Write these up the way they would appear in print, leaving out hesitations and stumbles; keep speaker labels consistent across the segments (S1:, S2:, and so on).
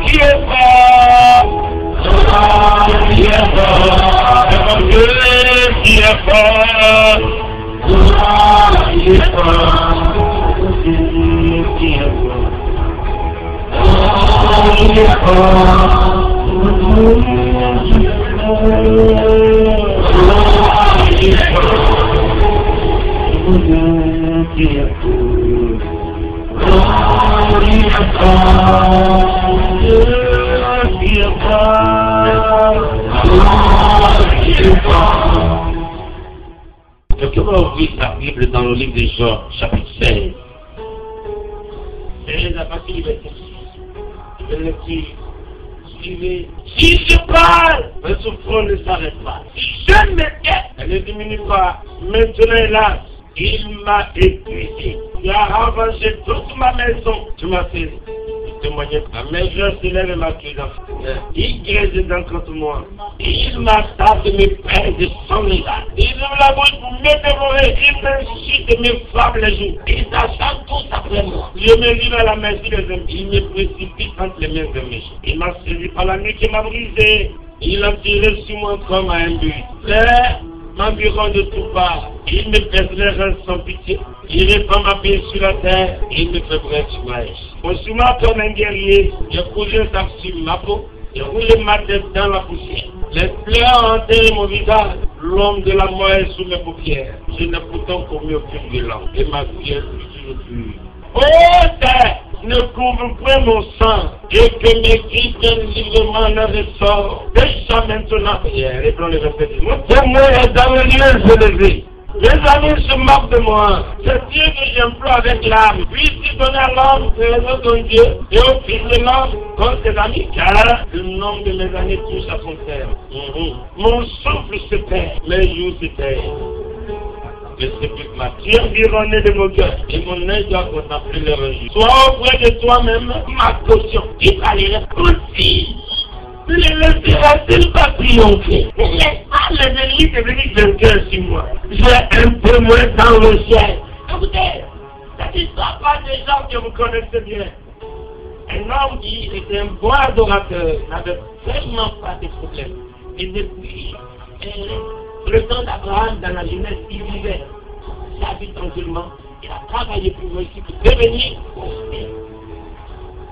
S1: qui est fort. Qui est fort. C'est mon Dieu qui est fort. Qui est fort. Qui est fort. Qui est fort. Quelqu'un va ouvrir sa Bible dans le livre de Job, chapitre 16. Et la partie liberté. Je vais le dire. Suivez. Si je parle, le souffrant ne s'arrête pas. Si je me tais, elle ne diminue pas. Maintenant, hélas, il m'a épuisé. Il a ravagé toute ma maison. Tu m'as fait témoigner. Ma maison s'élève et m'accuse. Il grève contre moi. Il m'attaque de mes peines de sang là. Il me la bouche pour me dévorer. Il m'insulte mes femmes les jours. Il s'acharne tous après moi. Je me livre à la merci des hommes. Il me précipite entre les mains de mes gens. Il m'a saisi par la nuit qui m'a brisé. Il a tiré sur moi comme un but. M'environ de tout part. Il me pèse les reins sans pitié. Il répand ma pied sur la terre. Il me fait bref sur moi comme un guerrier. Je coulé ça sur ma peau. J'ai roulé ma tête dans la poussière. Les pleurs ont enterré mon visage. L'homme de la mort est sous mes paupières. Je n'ai pourtant commis aucune violence. Et ma vie est toujours pure. Oh terre, ne couvre point mon sang. Et que mes cris prennent librement leur ressort. Déjà maintenant, et prends le verset. Mon témoin est dans le lieu élevé. Les amis se moquent de moi. C'est Dieu que j'emploie avec l'âme. Puisse-t-il donner à l'homme que les autres ont Dieu et au fils de l'homme comme ses amis, car le nombre de mes années touche à son terme. Mon souffle se perd, mes jours se taisent. Le sépulcre m'a environné de mon cœur et mon œil doit contempler le rejet. Sois auprès de toi-même ma caution. Il fallait aussi. Ne laissera-t-il pas triompher? Ne laisse pas les ennemis devenir vainqueurs sur moi. J'ai un témoin dans le ciel. Écoutez, cette histoire parle des gens que vous connaissez bien. Un homme qui était un bon adorateur n'avait vraiment pas de problème. Et depuis le temps d'Abraham dans la jeunesse, il vivait sa vie tranquillement. Il a travaillé pour réussir, pour devenir prospère.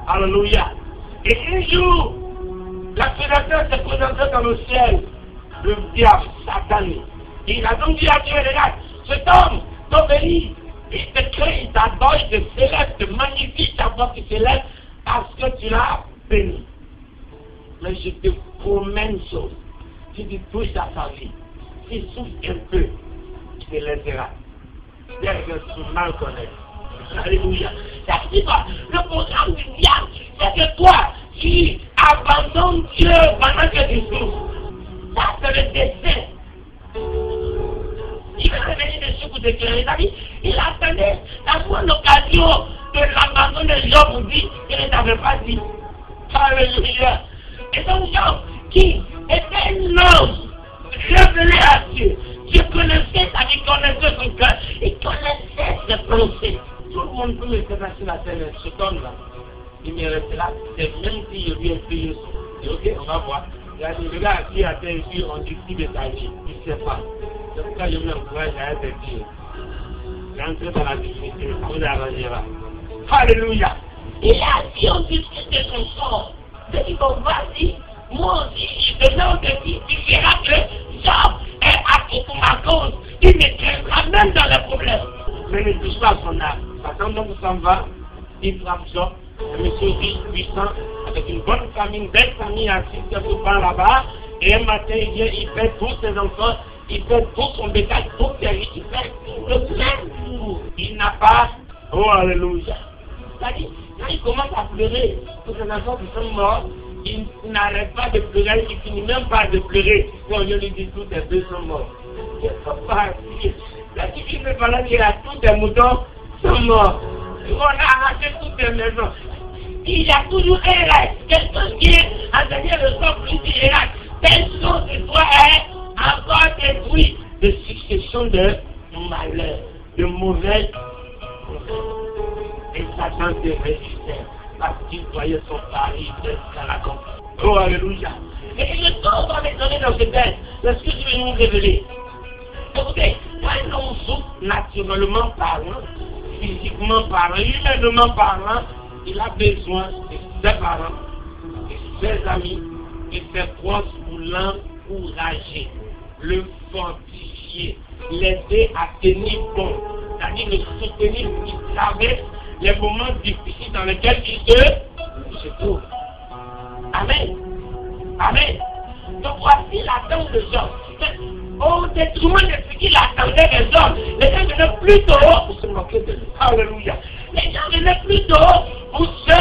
S1: Alléluia. Et un jour, l'accusateur s'est présenté dans le ciel, le diable satané. Il a donc dit à Dieu, regarde, cet homme t'obéit, il te crée, il t'adore, il te célèbre, il te magnifie, ta voix qui s'élève parce que tu l'as béni. Mais je te promets une chose, si tu touches à sa vie, s'il souffre un peu, tu te laisseras. Bien que tu mal connaître. Alléluia. Le programme du diable, c'est que toi, tu abandonnes Dieu pendant que tu souffres. Ça, c'est le destin. Il va revenir dessus pour déclarer la vie. Il attendait la bonne occasion de l'abandonner. Job vous dit qu'il ne t'avait pas dit. Alléluia. Et donc Job, qui était un homme révélé à Dieu, Dieu connaissait sa vie, connaissait son cœur, il connaissait ses pensées. Tout le monde peut me faire passer la terre, cet homme-là. Il me reste là, c'est même si je lui ai payé. Ok, on va voir. Il y a des gars qui a été ici, on discute de sa vie. Il ne sait pas. C'est pourquoi je vous encourage à être Dieu. Rentrez dans la dignité, vous arrangera. Alléluia. Il a dit, on discute de son sort. Il dit, bon, vas-y, moi aussi, je te donne de vie. Tu verras que Job est acquis pour ma cause. Il me craindra même dans les problèmes. Mais ne touche pas à son âme. Satan donc s'en va, il frappe Job. Un monsieur riche, puissant, avec une bonne famille, une belle famille assise quelque part là-bas, et un matin il vient, il perd tous ses enfants, il perd tout son bétail, tout ses riches, il perd le même jour. Il n'a pas, oh alléluia. C'est-à-dire, quand il commence à pleurer pour ses enfants qui sont morts, il n'arrête pas de pleurer, il finit même pas de pleurer quand on lui dit tous tes deux sont morts. Il ne faut pas dire. La difficulté pendant qu'il a tous tes moutons sont morts. On a arraché toutes les maisons. Il y a toujours un reste. Quelqu'un qui est enseigné le sort plus général. Telle chose de toi est encore détruite de succession de malheurs, de mauvaises. Et Satan te résiste. parce qu'il voyait son pari d'être à la campagne. Oh, alléluia. Et le temps va m'étonner dans ce texte. C'est ce que je vais nous révéler. Écoutez, quand l'on souffre naturellement parlant, physiquement parlant, humainement parlant, il a besoin de ses parents, de ses amis, de ses proches pour l'encourager, le fortifier, l'aider à tenir bon, c'est-à-dire le soutenir pour traverser les moments difficiles dans lesquels il se trouve. Amen. Amen. Donc voici l'attente de Job. Au détriment de ce qu'il attendait des hommes, les gens venaient plus tôt pour se moquer de lui. Alléluia. Les gens venaient plus tôt pour se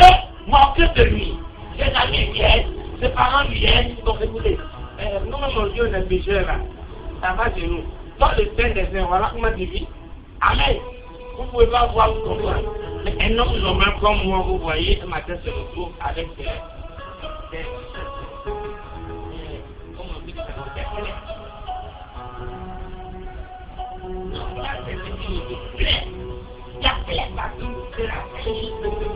S1: moquer de lui. Ses amis viennent, ses parents viennent. Donc écoutez, nous-mêmes on dit on est pécheurs là. Ça va chez nous. Dans le sein des saints, voilà comment tu vis. Amen. Vous ne pouvez pas voir comprendre. Mais un homme normal comme moi, vous voyez, un matin se retrouve avec des comment on dit ça, non, là, c'est ce qui nous plaît. Il y a plein partout de la famille de Dieu.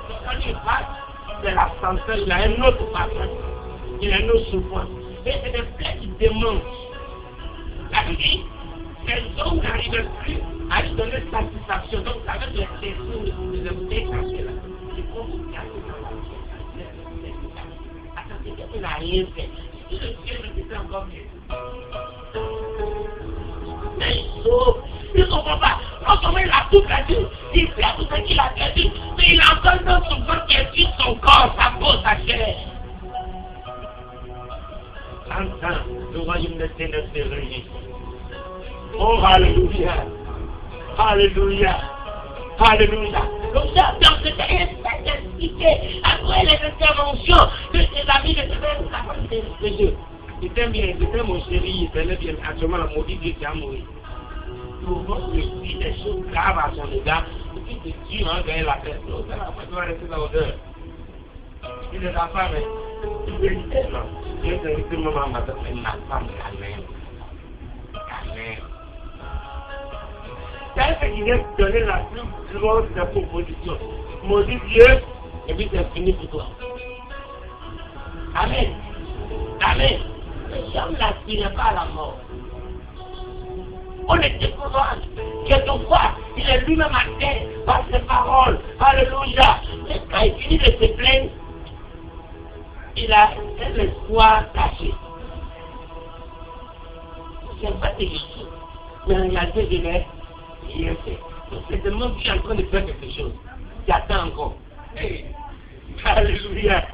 S1: Donc, quand il passe de la santé, il a un autre patron, il a une autre souffrance. Mais c'est des plaies qui démontrent. La vie, ces hommes n'arrivent plus à lui donner satisfaction. Donc, avec les personnes de détacher là, ils vont vous casser dans la vie. Attendez, il n'a rien fait. Si le ciel le faisait encore mieux. Mais il ne comprend pas. Non seulement il a tout perdu, il fait tout ce qu'il a perdu, mais il a encore dans son corps perdu son corps, sa peau, sa chair. Entends, le royaume de Dieu se réunit. Oh, alléluia. Alléluia. Alléluia. Donc ça, dans ce texte, c'est expliqué après les interventions de ses amis, de ses Dieu. C'était bien, c'était mon chéri, il tenait bien, actuellement la maudite Dieu qui a mouru. Souvent, il dit des choses graves à son égard, et puis il dit, gagner la tête. Donc, ça va rester dans l'odeur. Il est la femme, il dit, non, je vais te dire, maman, ma femme, la mère. La mère. C'est ce qui vient te donner la plus grosse des propositions. Maudit Dieu, et puis c'est fini pour toi. Amen. Amen. Les gens n'aspirent pas à la mort. On est découvert. Quelquefois, il est lui-même atteint par ses paroles. Alléluia. Mais quand il finit de se plaindre, il a un espoir caché. C'est pas des choses. Mais en réalité, il est rien fait. Donc c'est tellement qu'il est en train de faire quelque chose. Il attend encore. Hey. Alléluia.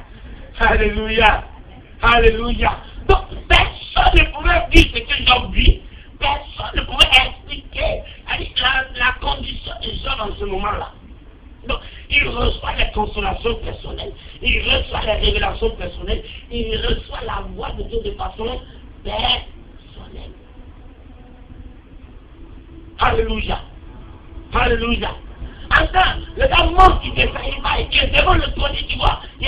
S1: Alléluia. Alléluia. Donc personne ne pouvait dire ce que Job dit. Personne ne pouvait expliquer la condition des gens dans ce moment-là. Donc, il reçoit les consolations personnelles, il reçoit les révélations personnelles, il reçoit la voix de Dieu de façon personnelle. Alléluia. Alléluia. Attends, le gars monte, il est devant le trône, tu vois, il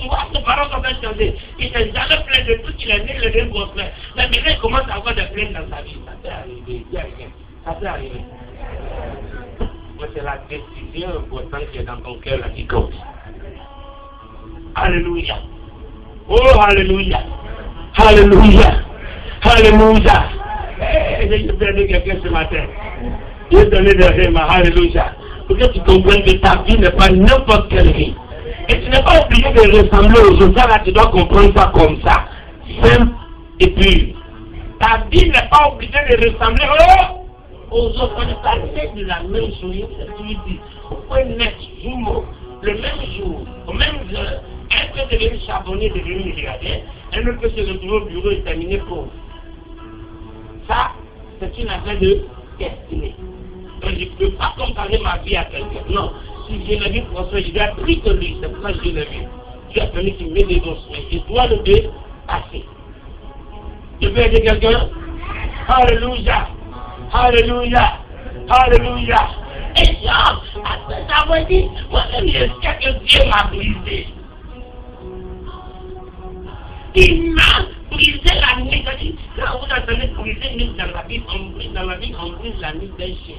S1: vois, ses parents sont bien changés. Il s'est jamais plein de tout, il est né le même gros frère. Mais maintenant, il commence à avoir des plaintes dans sa vie. Ça peut arriver, il y a rien. Ça peut arriver. Mais c'est la décision importante qui est dans ton cœur là qui compte. Alléluia. Oh, alléluia. Alléluia. Alléluia. J'ai perdu quelqu'un ce matin. J'ai donné des rêves, alléluia. Pour que tu comprennes que ta vie n'est pas n'importe quelle vie. Et tu n'es pas obligé de ressembler aux autres. Là, tu dois comprendre ça comme ça. Simple et pur. Ta vie n'est pas obligée de ressembler aux autres. On est passé de la même chose. Tu lui dis, vous pouvez naître jumeaux le même jour, au même heure. Un peut devenir charbonnier, devenir milliardaire. Un autre peut se retrouver au bureau et terminer pauvre. Ça, c'est une affaire de destinée. Donc je ne peux pas comparer ma vie à quelqu'un. Non. Si je l'ai vu François, je vais plus que lui. C'est pour ça que je l'ai vu. Tu as permis qu'il met des dons. Je dois le dépasser. Je veux aider quelqu'un. Alléluia. Alléluia. Alléluia. Et Jean, après avoir dit, moi-même, je sais que Dieu m'a brisé. Il m'a brisé la nuit. Quand vous entendez briser une nuit dans la vie, on brise la nuit d'un chien.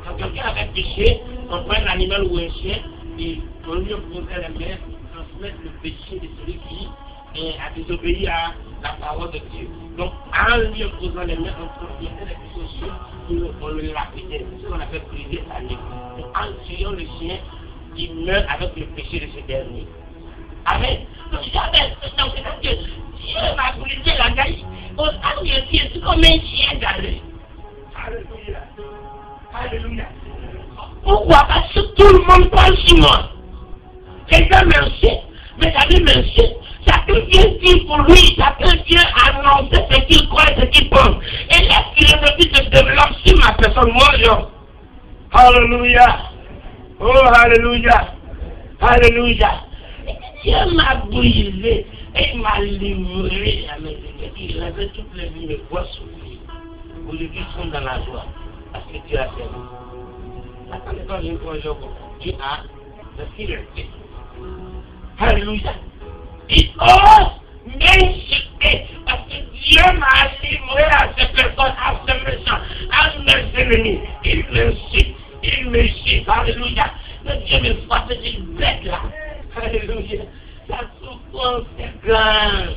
S1: Quand quelqu'un avait péché, on prend un animal ou un chien, Et on lui opposait la main pour transmettre le péché de celui qui a désobéi à la parole de Dieu. Donc, en lui opposant les mains, on transmettait les péchés pour le lapider. C'est ce qu'on appelle briser sa nuque. En tuant le chien, il meurt avec le péché de ce dernier. Amen. Donc, j'avais que Dieu m'a brisé la gaille. C'est comme un chien gardé. Alléluia. Alléluia. Pourquoi? Parce que tout le monde parle sur moi. Les gens m'insultent, mes amis m'insultent. Chacun vient dire pour lui, chacun vient annoncer ce qu'il croit et ce qu'il pense. Et la philosophie se développe sur ma personne, moi, genre. Alléluia. Oh, alléluia. Alléluia. Dieu m'a brisé et m'a livré à mes ennemis. Il avait toutes les vies, me voit souffrir. Aujourd'hui, ils sont dans la joie. Parce que Dieu a servi. Attendez pas une fois, Dieu a ce qu'il a fait. Alléluia. Il ose m'insulter parce que Dieu m'a livré à ces personnes, à ces méchants, à mes ennemis. Il m'insulte, il me chie. Alléluia. Le Dieu me voit cette bête là. Alléluia. La souffrance est grande.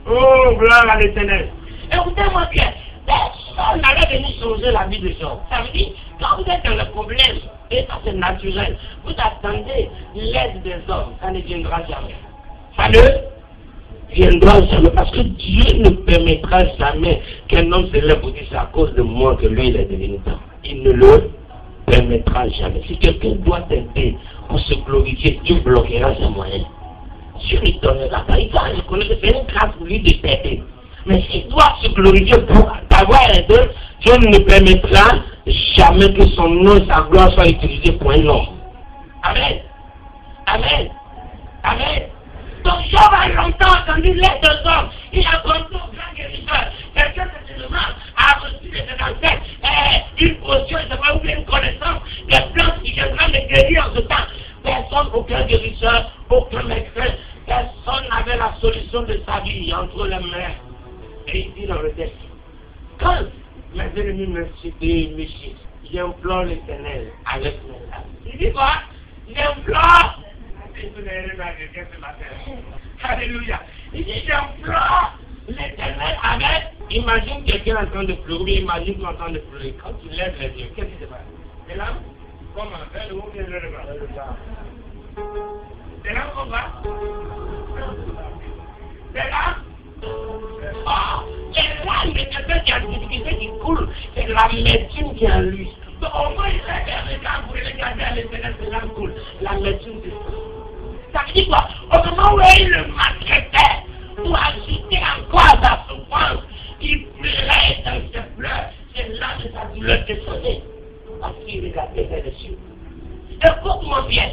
S1: Oh, gloire à l'Éternel. Écoutez-moi bien. Personne n'allait venir changer la vie des gens. Ça veut dire, quand vous êtes dans le problème, et ça c'est naturel, vous attendez l'aide des hommes, ça ne viendra jamais. Ça ne viendra jamais, parce que Dieu ne permettra jamais qu'un homme se lève pour dire c'est à cause de moi que lui il est devenu temps. Il ne le permettra jamais. Si quelqu'un doit t'aider pour se glorifier, Dieu bloquera ses moyens. Dieu lui donnera pas. Il va reconnaître que c'est une grâce pour lui de t'aider. Mais s'il doit se glorifier pour t'avoir aidé, Dieu ne permettra jamais que son nom et sa gloire soient utilisés pour un homme. Amen. Amen. Amen. Donc Job a longtemps entendu l'aide des hommes. Il a connu au grand guérisseur. Quelqu'un de ce moment a reçu des ancêtres, une potion, ou bien une connaissance des plantes qui viendront me guérir en ce temps. Personne, aucun guérisseur, aucun médecin, personne n'avait la solution de sa vie entre les mains. Et il dit dans le texte, quand mes ennemis me citent, me chient, j'implore l'Éternel avec mes larmes. Il dit quoi? J'implore. Alléluia. Il dit j'implore l'Éternel avec. Imagine quelqu'un en train de pleurer, imagine toi en train de pleurer. Quand tu lèves les yeux, qu'est-ce qui se passe? C'est là? Comment? Vers le haut, vers le bas. C'est là qu'on va? C'est là? Oh, c'est là, mais quelqu'un qui a une difficulté qui coule, c'est la médecine qui est en lui. Donc au moins, il a des regards pour regarder à l'Éternel, c'est là coule. La médecine, c'est ça. Ça veut dire quoi? Au moment où il le maltraitait, pour ajouter encore à sa souffrance, il pleurait dans ses pleurs, c'est là que sa douleur descendait. Parce qu'il regardait vers les cieux. Écoute-moi bien.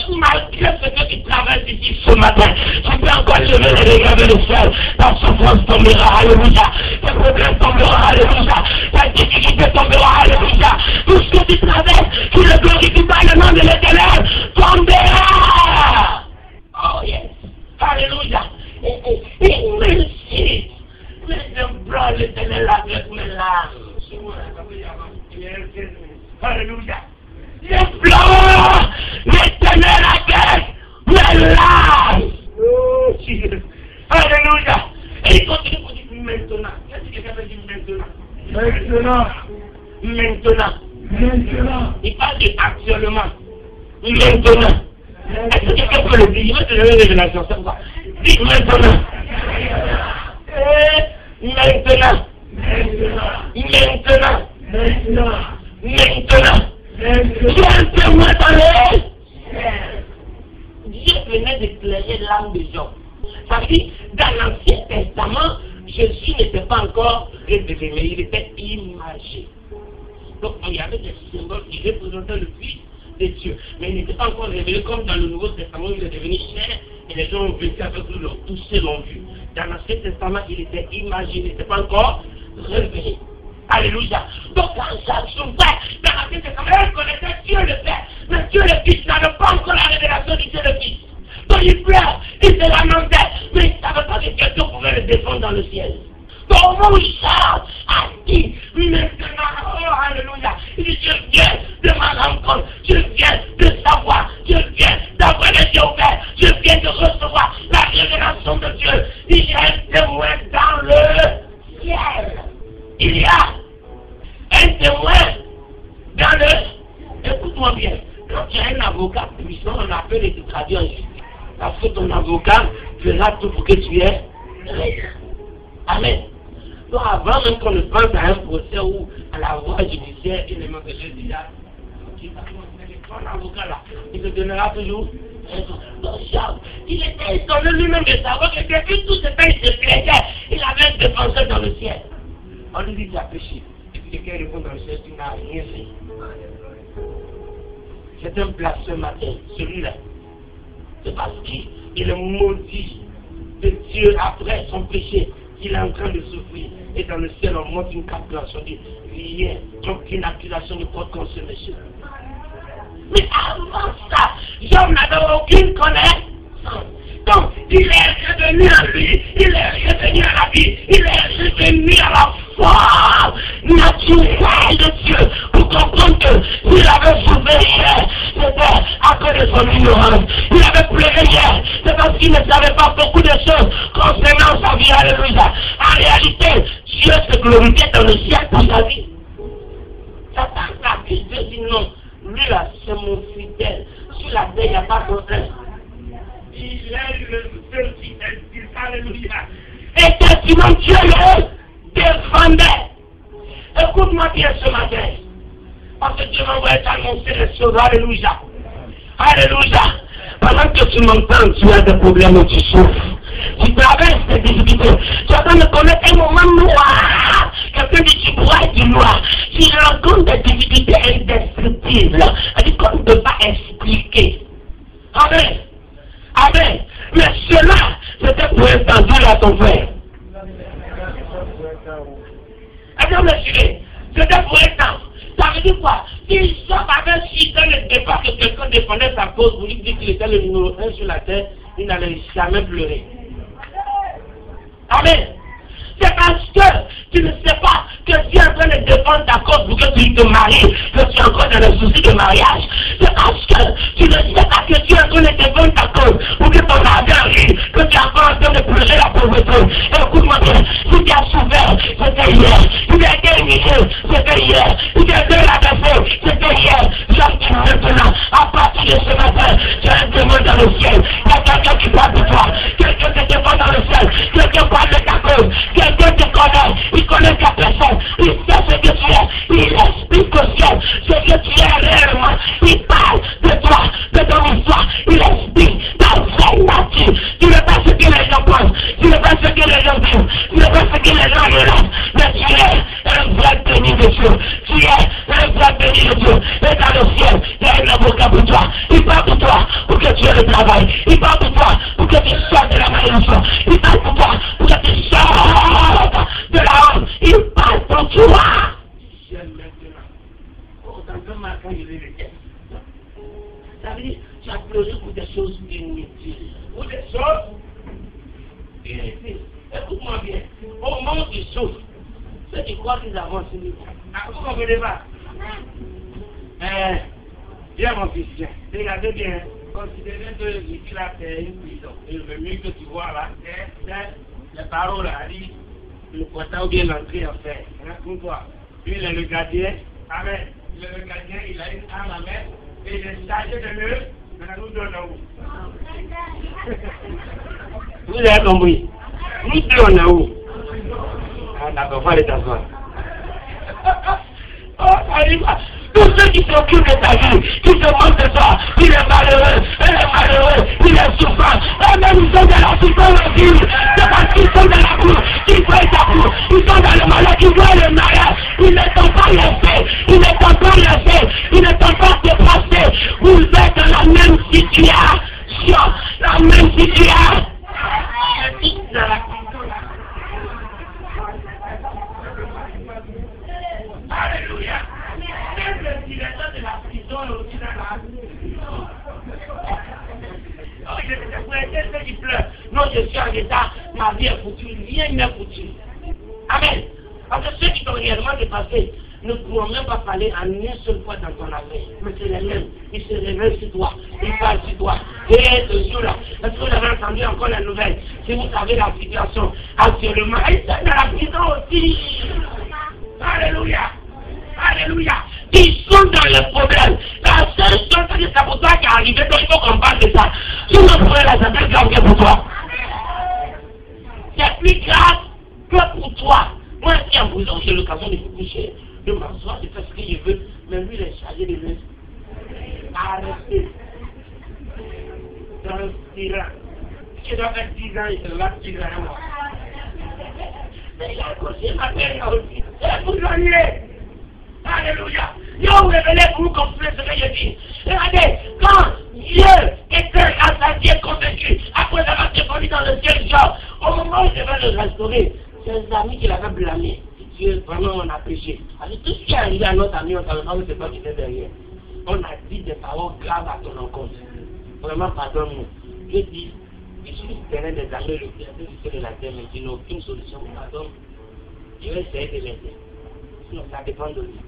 S1: Malgré ce que tu traverses ici ce matin, tu peux encore lever les regards vers le ciel. Ta souffrance tombera, alléluia. Tes problèmes tomberont, alléluia. Ta difficulté tombera, alléluia. Tout ce que tu traverses, tu ne glorifies pas le nom de l'Éternel, tombera. Oh yes. Alléluia. Et merci. Mais j'implore l'Éternel avec mes larmes. Alléluia. J'implore l'Éternel avec mes larmes. Oh, Jésus. Alléluia. Et il continue pour dire maintenant. Qu'est-ce que quelqu'un veut dire maintenant? Maintenant. Maintenant. Il parle de actuellement. Maintenant. Est-ce que quelqu'un peut le dire? Il va te donner une révélation. C'est quoi? Dis maintenant. Maintenant. Maintenant. Maintenant. Dieu venait d'éclairer l'âme de Job. Ça veut dire, dans l'Ancien Testament, Jésus n'était pas encore révélé, mais il était imagé. Donc il y avait des symboles qui représentaient le Fils de Dieu, mais il n'était pas encore révélé comme dans le Nouveau Testament, il est devenu chair et les gens ont vécu avec lui, l'ont touché, l'ont vu. Dans l'Ancien Testament, il était imagé, il n'était pas encore révélé. Alléluia. Donc quand ça s'ouvrait, dans l'Ancien Testament, il connaissait Dieu le Père, mais Dieu le Fils n'avait pas encore la révélation de Dieu le Fils. Donc il pleure, il se lamentait, mais il ne savait pas que quelqu'un pouvait le défendre dans le ciel. Donc au moment où il chante, a dit, maintenant, oh alléluia, il dit, je viens de ma rencontre, je viens de savoir, je viens Parce que ton avocat fera tout pour que tu aies raison. Amen. Donc avant même qu'on ne pense à un procès ou à la voie judiciaire, il est même que j'ai déjà. Ton avocat là, il te donnera toujours raison. Donc Job, il était étonné lui-même de savoir que depuis tout ce temps il se plaignait, il avait un défenseur dans le ciel. On lui dit tu as péché. Et puis quelqu'un répond dans le ciel, tu n'as rien fait. C'est un blasphème matin, celui-là. C'est parce qu'il est maudit de Dieu après son péché qu'il est en train de souffrir. Et dans le ciel, on montre une carte blanche, on dit, rien, aucune accusation ne porte contre ce monsieur. Mais avant ça, Job n'avait aucune connaissance. Donc, il est revenu à lui, il est revenu à la vie, il est revenu à la foi naturelle de Dieu pour comprendre que s'il avait souffert hier, c'était à cause de son ignorance. Il avait pleuré hier, c'est parce qu'il ne savait pas beaucoup de choses concernant sa vie. Alléluia. En réalité, Dieu se glorifiait dans le ciel pour sa vie. Satan s'accuse, Dieu dit non. Lui là, c'est mon fidèle. Sur la terre, il n'y a pas de problème. Il est le seul fidèle. Alléluia. Et testament, Dieu le défendait. Écoute-moi bien ce matin. Parce que Dieu m'envoie t'annoncer le sauveur. Alléluia. Alléluia. Pendant que tu m'entends, tu as des problèmes où tu souffres. Tu traverses des difficultés. Tu es en train de connaître un moment noir. Quelqu'un dit tu pourras être du noir. Tu rencontres des difficultés indescriptibles. C'est-à-dire qu'on ne peut pas expliquer. Amen. Amen. Mais cela, c'était pour entendre à ton frère. Attends, monsieur, c'était pour entendre. Ça veut dire quoi? Si Job avait su dans le départ que quelqu'un défendait sa cause, vous lui dites qu'il était le numéro 1 sur la terre, il n'allait jamais pleurer. Amen. C'est parce que tu ne sais pas que tu es en train de défendre ta cause pour que tu te maries, que tu es encore dans le souci de mariage. C'est parce que tu ne sais pas que tu es en train de défendre ta cause pour que ton argent arrive, que tu es encore en train de pleurer la pauvreté. Écoute-moi bien, si tu as souffert, c'était hier. Si tu as été humilié, c'était hier. Si tu as été rabaissé, c'était hier. J'en dis maintenant, à partir de ce matin, tu as un témoin dans le ciel. Il y a quelqu'un qui parle de toi, quelqu'un qui te défend dans le ciel, quelqu'un parle de ta cause, quelqu'un te connaît, il connaît ta personne, il sait ce que tu es, il explique au ciel ce que tu es réellement, il parle de toi, de ton histoire, il explique ta vraie nature. Tu ne sais pas ce que les gens pensent, tu ne sais pas ce que les gens disent, tu ne sais pas ce que les gens regardent, mais tu es un vrai béni de Dieu, tu es un vrai béni de Dieu, et dans le ciel, il y a un avocat pour toi, il parle pour toi, pour que tu aies le travail, il parle pour toi, pour que tu sortes de la malédiction, il parle pour toi, pour que tu sortes de la honte, il parle pour toi. J'aime maintenant. Autant que Marc, il est le test. Ça veut dire, tu as pleuré pour des choses inutiles. Pour des choses inutiles. Écoute-moi bien. Au moment où tu souffres, ceux qui croient qu'ils avancent, vous comprenez pas? Viens mon fils, viens. Regardez bien. Considérez que ici là, c'est une prison. Il vaut mieux que tu vois là, c'est les paroles là, dit, le portail ou bien l'entrée en fait. Raconte-toi. Lui, il est le gardien. Amen. Il est le gardien, il a une arme à main. Et il est chargé de le. Maintenant, nous donnons où? Vous avez compris? Nous donnons où? Ah, d'accord, fallait t'asseoir. Oh, arrive. Tous ceux qui s'occupent de ta vie, qui se moquent de toi, il est malheureux, elle est malheureux, il est souffrant. Eux-mêmes, ils sont dans la souffrance aussi. C'est parce qu'ils sont dans la cour, qu'ils voient ta cour. Ils sont dans le malheur, qu'ils voient le malheur. Ils ne t'ont pas laissé, ils ne t'ont pas laissé, ils ne t'ont pas dépassé. Vous êtes dans la même situation, la même situation. Alléluia. Même le directeur de la prison est aussi dans la prison. Oh, je pourrais dire ceux qui pleurent. Non, je suis en état, ma vie est foutue, rien n'est foutu. Amen. Parce que ceux qui t'ont réellement dépassé ne pourront même pas parler en une seule fois dans ton affaire. Mais c'est les mêmes. Ils se réveillent sur toi. Ils parlent sur toi. Et ce jour-là, est-ce que vous avez entendu encore la nouvelle? Si vous savez la situation actuellement, ils sont dans la prison aussi. Alléluia. Alléluia. qui sont dans le problème. La seule chose, c'est pour toi qui est arrivé, donc il faut qu'on parle de ça. Tout le problème, là, ça peut être grave que pour toi. C'est plus grave que pour toi. Moi, si en prison, j'ai l'occasion de me coucher, de m'asseoir, de faire ce que je veux, mais lui, il est chargé de me arrêter. Dans le tyran. Je dois faire 10 ans, il se lave 10 ans à moi. Mais il a couché ma père aussi. C'est pour l'ennuyer. Alléluia. Dieu vous révélez pour vous comprendre ce que je dis. Regardez, quand Dieu était rassasié, convaincu, après avoir défendu dans le ciel, genre, au moment où il devait le restaurer, ses amis qui l'avaient blâmé. Dieu, vraiment, on a péché. Alors, tout ce qui est arrivé à notre ami, on ne savait pas que c'est toi qui étais derrière. On a dit des paroles graves à ton encontre. Vraiment, pardonne-nous. Dieu dit, je suis l'éternel des armées, le créateur de la terre, mais tu n'as aucune solution. Pardon. Je vais essayer de l'aider. Sinon, ça dépend de lui.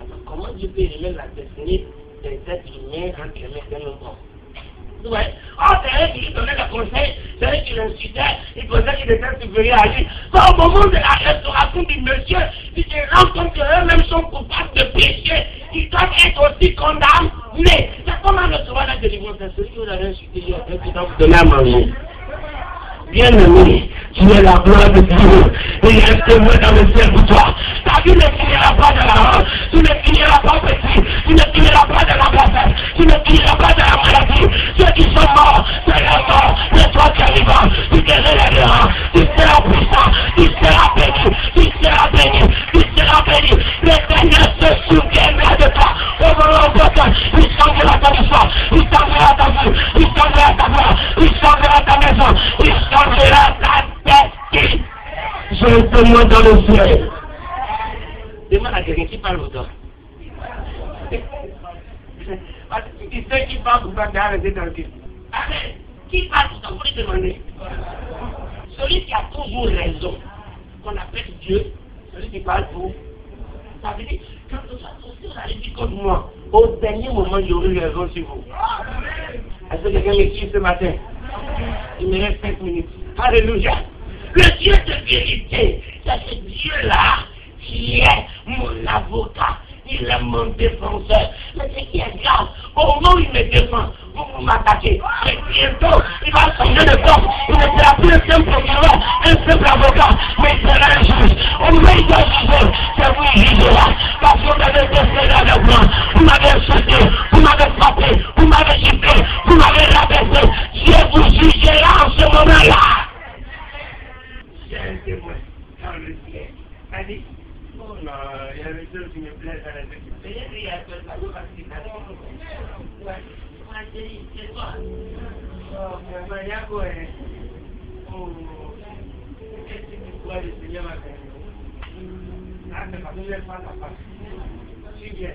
S1: Alors, comment Dieu peut remettre la destinée des êtres humains entre les mains d'un autre homme? Ouais. Oh, c'est elle qui lui donnait le conseil, c'est elle qui l'incitait, il pensait qu'il était supérieur à lui. Quand au moment de la restauration du monsieur, il se rend compte qu'eux-mêmes sont coupables de péché, ils doivent être aussi condamnés. C'est comment recevoir la délivrance? C'est celui qui vous avait insulté, qui doit vous donner à manger. Bien-aimé, tu es la gloire de Dieu, et il reste moi dans le ciel pour toi. Ta vie ne finira pas de la honte, tu ne finiras pas petit, tu ne finiras pas de la bataille, tu ne finiras pas de la maladie. Ceux qui sont morts, c'est la mort, mais toi qui es vivant, tu te relèveras, tu seras puissant, tu seras béni, tu seras béni, tu seras béni. Le Seigneur se souviendra de toi, au moment où il changera ta histoire, il changera ta vie, il changera ta voix, il changera ta maison, il changera ta tête. Je te montre dans le ciel. Demande à quelqu'un qui parle autant. Parce que tu sais qui parle pour toi, tu as arrêté dans le ciel. Amen. Qui parle pour toi, vous lui demander. Celui qui a toujours raison, qu'on appelle Dieu, celui qui parle pour. Ça veut dire, quand vous allez dire comme moi, au dernier moment, j'aurai raison sur vous. Est-ce que quelqu'un m'écrit ce matin? Il me reste 5 minutes. Alléluia. Le Dieu de vérité, c'est ce Dieu-là qui est mon avocat. Il est mon défenseur. Mais ce qui est grave, au moment où il me défend, vous m'attaquez. Et bientôt, il va changer de forme. Il ne sera plus un simple procureur, un simple avocat, mais il sera un juge. Au moment où il doit juger, c'est vous qui jugera. Parce que vous m'avez défendu avec moi. Vous m'avez insulté, vous m'avez frappé, vous m'avez giflé, vous m'avez rabaissé. Dieu vous jugera en ce moment-là. J'ai un témoin dans le ciel. Elle dit, oh non, il y a des choses qui me plaisent à la vie. Mais il y a des choses qui me plaisent. C'est toi. Oh, vraiment, il y a quoi? Oh, qu'est-ce que tu crois le Seigneur m'a fait? Ah, c'est pas que je pas la face. Si bien.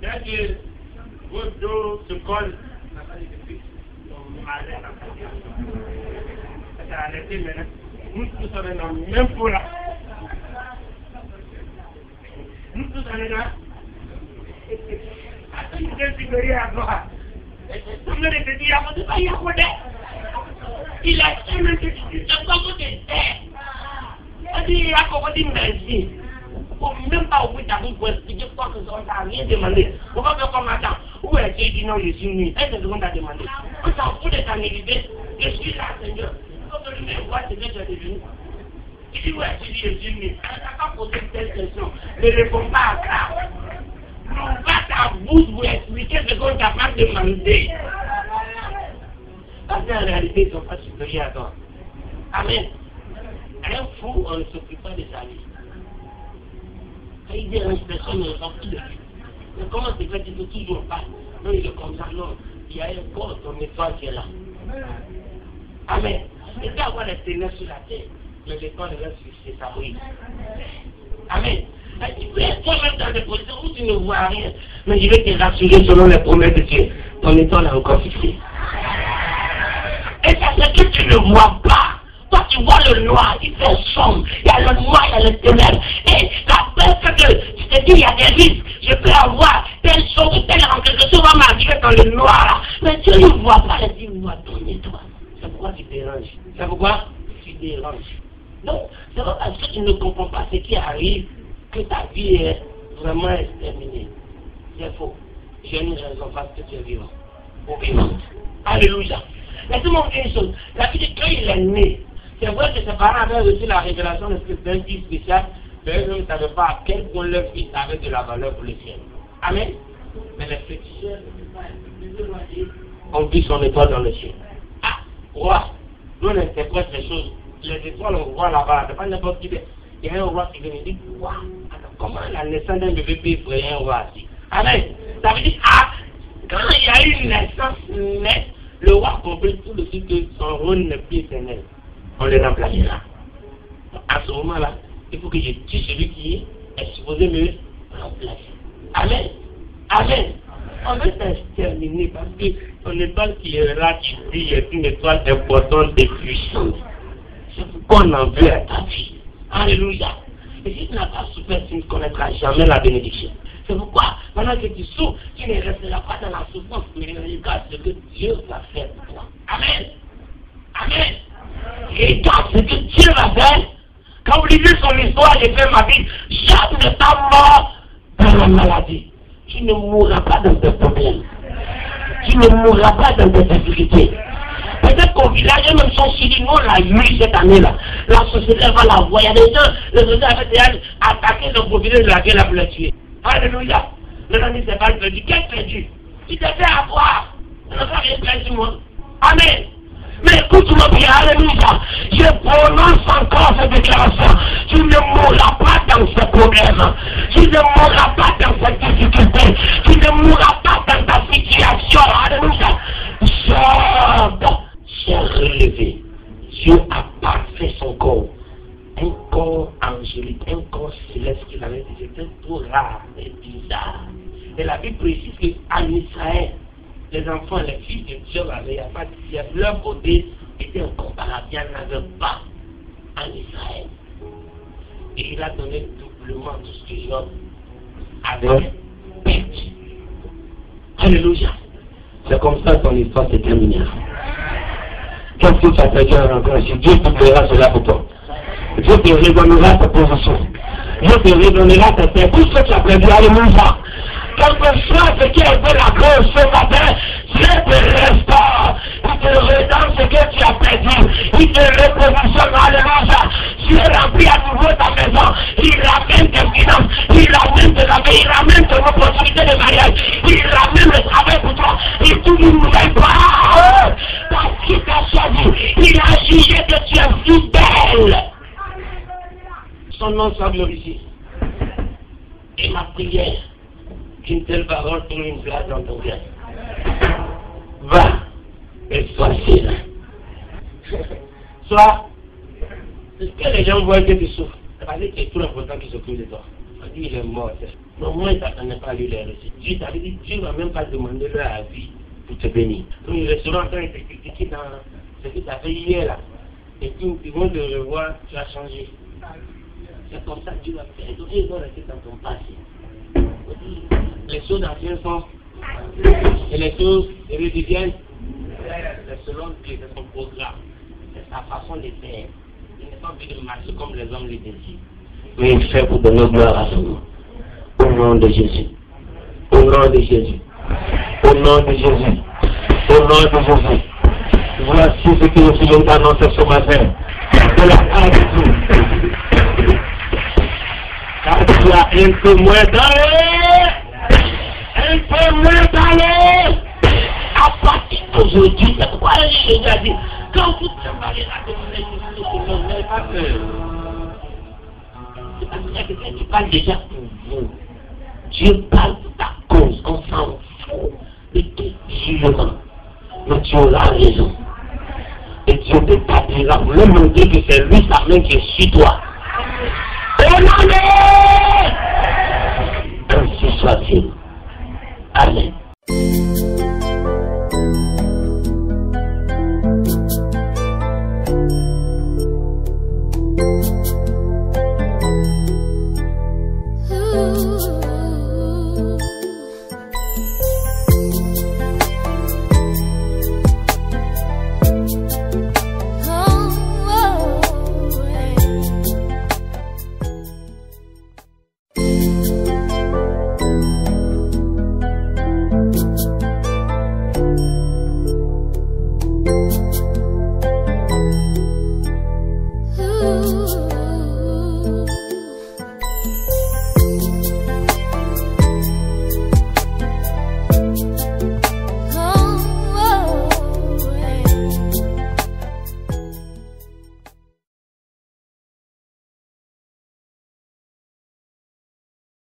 S1: Dès que votre dos se colle, ça va aller depuis. On m'arrête à faire. Ça s'est arrêté maintenant. Nous tous sommes dans le même pot là. Nous tous sommes là. Attends, je suis supérieur à toi. Tout le monde te dit, il y a quoi il a tellement de difficultés, pas vous de terre. Il dit, il y a quoi de merci. Pour même pas ouvrir ta bouche pour expliquer quoi que ça n'a rien demandé. On va faire comme attends. Où est-ce qu'il dit non, je suis venu? Est-ce que tu as demandé? On s'en fout de ta négligence. Je suis là, Seigneur. Quand tu me vois, c'est que tu es devenu. Il dit, ouais, tu dis, je suis venu. Elle n'a pas posé telle question. Ne réponds pas à ça. N'ouvre pas ta bouche pour expliquer ce qu'on t'a pas demandé. Parce qu'en réalité, ils ne sont pas supérieurs à toi. Amen. Un fou, on ne s'occupe pas de sa vie. Quand il dit à une personne, on s'en fout de lui. Mais comment c'est fait, tu ne peux toujours pas. Non, il est comme ça, non. Il y a un corps, ton étoile qui est là. Amen. Et tu avoir les ténèbres sur la terre, mais l'étoile reste sur sa brille. Amen. Tu peux être toi-même dans des positions où tu ne vois rien, mais je vais te rassurer selon les promesses de Dieu. Ton étoile est encore fixée. Et ça, c'est que tu ne vois pas. Toi, tu vois le noir, il fait sombre. Il y a le noir, il y a le ténèbre. Et la peur que tu te dis, il y a des risques. Je peux avoir telle chose, telle quelque chose va m'arriver dans le noir. Là. Mais tu ne vois pas, il voit ton étoile. C'est pourquoi tu déranges. C'est pourquoi tu déranges. Non, c'est pas parce que tu ne comprends pas ce qui arrive que ta vie est vraiment exterminée. C'est faux. J'ai une raison parce que tu es vivant. Ou vivante. Alléluia. Laissez-moi vous dire une chose. La vie de quand il est né, c'est vrai que ses parents avaient reçu la révélation de ce que c'était un fils spécial, mais eux ne savaient pas à quel point leur fils avait de la valeur pour le ciel. Amen. Mais les féticheurs, on vit son étoile dans le ciel. Ah, roi, nous on interprète les choses. Les étoiles, on voit là-bas, c'est pas n'importe qui. Il y a un roi qui vient et dit, waouh, comment la naissance d'un bébé peut effrayer un roi assis? Amen. Ça veut dire, ah, quand il y a eu une naissance nette, le roi comprend tout de suite que son rôle n'est plus éternel. On le remplacera. À ce moment-là, il faut que je tue celui qui est supposé me remplacer. Amen. Amen. On veut s'exterminer parce que ton étoile qui est là, qui brille, est une étoile importante et puissante. C'est pourquoi on en veut à ta vie. Alléluia. Et si tu n'as pas souffert, tu ne connaîtras jamais la bénédiction. C'est pourquoi, pendant que tu souffres, tu ne resteras pas dans la souffrance, mais regarde ce que Dieu va faire pour toi. Amen. Amen. Regarde ce que Dieu va faire. Quand vous lisez son histoire, j'ai fait ma vie, Job n'est pas mort dans la maladie. Tu ne mourras pas dans tes problèmes. Tu ne mourras pas dans tes difficultés. Peut-être qu'au village, même son Syrie, nous on l'a eu cette année-là. La société va la voir. Il y a des gens, les sociétés avaient attaqué le profiter de la guerre pour le tuer. Alléluia. Le ami s'est pas perdu. Qu'est-ce que perdu? Tu t'es fait avoir. On n'a pas rien perdu, moi. Amen. Mais écoute-moi bien, alléluia. Je prononce encore cette déclaration. Tu ne mourras pas dans ce problème. Tu ne mourras pas dans cette difficulté. Tu ne mourras pas dans ta situation. Alléluia. Job s'est relevé. Dieu a parfait son corps. Un corps angélique, un corps céleste qu'il avait dit, c'était trop rare et bizarre. Et la Bible précise qu'en Israël, les enfants, les filles de Dieu avaient pas de leur côté était incomparable, il n'y en avait pas en Israël. Et il a donné doublement tout ce que Job avait perdu. Alléluia. C'est comme ça que ton histoire s'est terminée. Qu'est-ce que tu as perdu encore ici? Dieu te verra cela pour toi. Dieu te redonnera ta position. Dieu te redonnera ta terre. Tout ce que tu as perdu, alléluia. Quelque chose qui a été la cause ce matin, Dieu te restaure. Il te redonne ce que tu as perdu. Il te repositionne, alléluia. Dieu remplit à nouveau ta maison. Il ramène tes finances. Il ramène tes affaires. Il ramène tes opportunités de mariage. Il ramène le travail pour toi. Il te une nouvelle part. Parce qu'il t'a choisi. Il a jugé que tu es fidèle. Son nom soit glorifié. Et ma prière, qu'une telle parole trouve une place dans ton cœur. Va et sois serein. Soit, que les gens voient que tu souffres, parce que c'est tout important qu'ils s'occupent de toi. On dit il est mort. Non, moi, il ne t'attendait pas à lui les reçus. Dieu t'avait dit, Dieu ne va même pas demander leur vie pour te bénir. Donc ils resteront en train de te critiquer dans ce que tu as fait hier là. Et puis ils vont te revoir, tu as changé. C'est comme ça que Dieu va faire. Donc ils vont rester dans ton passé. Les choses anciennes sont et les choses redeviennent selon Dieu, c'est son programme, c'est sa façon de faire. Il n'est pas obligé de marcher comme les hommes les désirent. Mais il fait pour donner gloire à son nom. Au nom de Jésus. Au nom de Jésus. Au nom de Jésus. Au nom de Jésus. Voici ce que je suis venu d'annoncer ce matin. De la part de Dieu. Car tu as un peu moins d'aller. Un peu moins d'aller. À partir d'aujourd'hui, c'est pourquoi Jésus a dit, quand vous préparerez de vous n'avez pas peur. C'est parce qu'il y a quelqu'un qui parle déjà pour vous. Dieu parle pour ta cause, on s'en fout de tes jugements. Mais tu auras raison. Et Dieu t'établira pour le montrer que c'est lui sa main qui est sur toi. Ainsi soit-il. Amen.